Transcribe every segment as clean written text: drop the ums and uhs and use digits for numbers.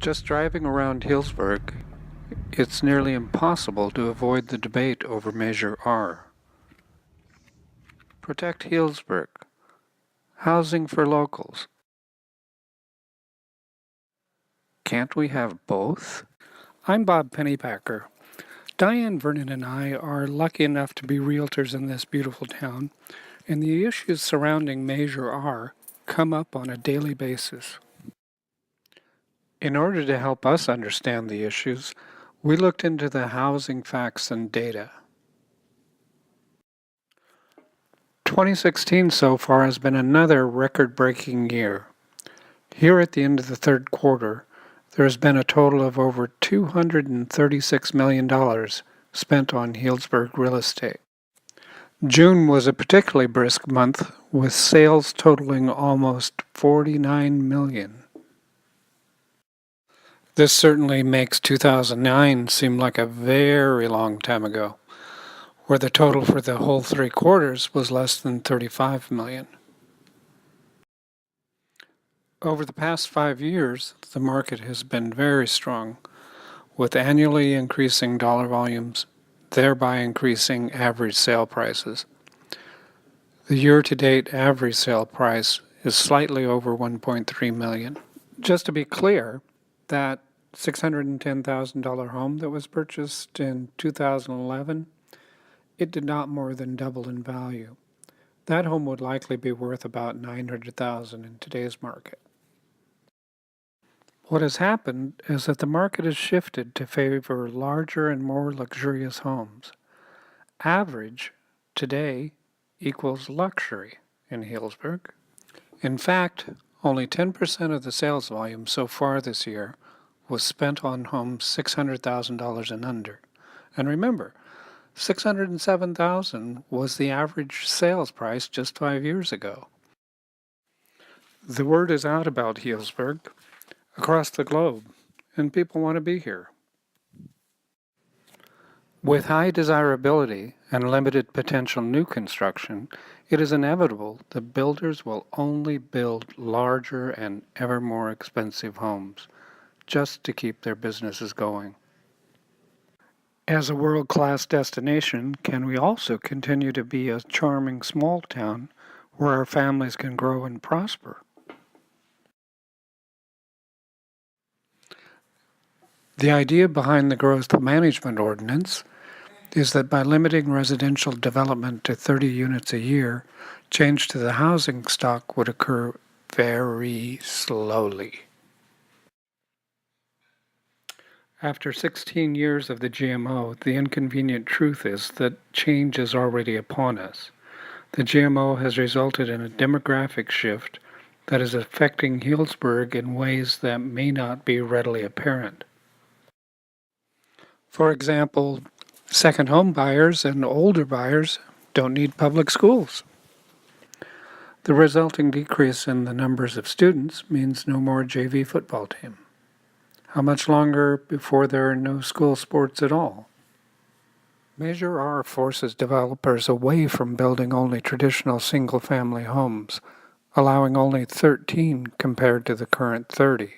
Just driving around Healdsburg, it's nearly impossible to avoid the debate over Measure R. Protect Healdsburg. Housing for locals. Can't we have both? I'm Bob Pennypacker. Diane Vernon and I are lucky enough to be realtors in this beautiful town, and the issues surrounding Measure R come up on a daily basis. In order to help us understand the issues, we looked into the housing facts and data. 2016 so far has been another record-breaking year. Here at the end of the third quarter, there has been a total of over $236 million spent on Healdsburg real estate. June was a particularly brisk month, with sales totaling almost $49 million. This certainly makes 2009 seem like a very long time ago, where the total for the whole 3 quarters was less than $35 million. Over the past 5 years, the market has been very strong, with annually increasing dollar volumes, thereby increasing average sale prices. The year-to-date average sale price is slightly over $1.3 million. Just to be clear, that $610,000 home that was purchased in 2011, it did not more than double in value. That home would likely be worth about $900,000 in today's market. What has happened is that the market has shifted to favor larger and more luxurious homes. Average today equals luxury in Healdsburg. In fact, only 10% of the sales volume so far this year was spent on homes $600,000 and under. And remember, $607,000 was the average sales price just 5 years ago. The word is out about Healdsburg across the globe, and people want to be here. With high desirability and limited potential new construction, it is inevitable that builders will only build larger and ever more expensive homes just to keep their businesses going. As a world-class destination, can we also continue to be a charming small town where our families can grow and prosper? The idea behind the Growth Management Ordinance is that by limiting residential development to 30 units a year, change to the housing stock would occur very slowly. After 16 years of the GMO, the inconvenient truth is that change is already upon us. The GMO has resulted in a demographic shift that is affecting Healdsburg in ways that may not be readily apparent. For example, second home buyers and older buyers don't need public schools. The resulting decrease in the numbers of students means no more JV football team. How much longer before there are no school sports at all? Measure R forces developers away from building only traditional single-family homes, allowing only 13 compared to the current 30.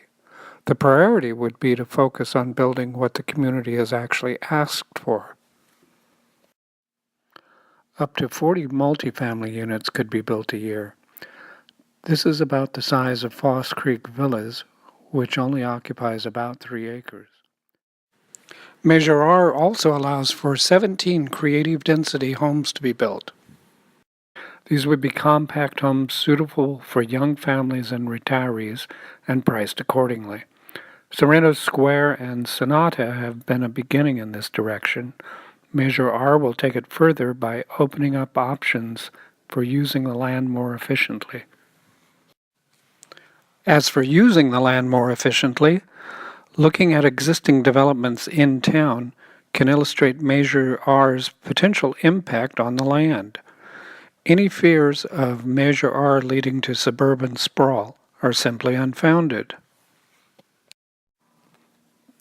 The priority would be to focus on building what the community has actually asked for. Up to 40 multifamily units could be built a year. This is about the size of Foss Creek Villas, which only occupies about 3 acres. Measure R also allows for 17 creative density homes to be built. These would be compact homes suitable for young families and retirees and priced accordingly. Sorrento Square and Sonata have been a beginning in this direction. Measure R will take it further by opening up options for using the land more efficiently. As for using the land more efficiently, looking at existing developments in town can illustrate Measure R's potential impact on the land. Any fears of Measure R leading to suburban sprawl are simply unfounded.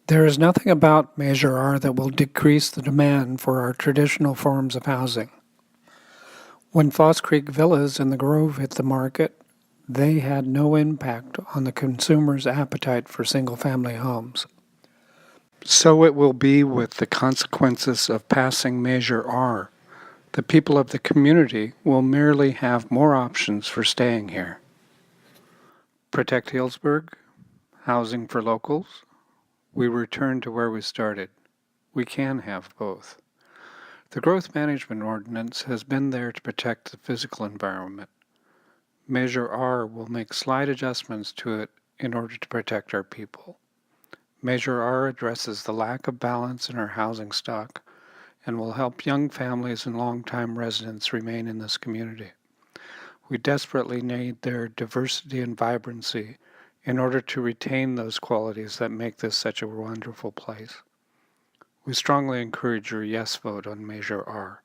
There is nothing about Measure R that will decrease the demand for our traditional forms of housing. When Foss Creek Villas in the Grove hit the market, they had no impact on the consumer's appetite for single-family homes. So it will be with the consequences of passing Measure R. The people of the community will merely have more options for staying here. Protect Healdsburg, housing for locals. We return to where we started. We can have both. The Growth Management Ordinance has been there to protect the physical environment. Measure R will make slight adjustments to it in order to protect our people. Measure R addresses the lack of balance in our housing stock and will help young families and long-time residents remain in this community. We desperately need their diversity and vibrancy in order to retain those qualities that make this such a wonderful place. We strongly encourage your yes vote on Measure R.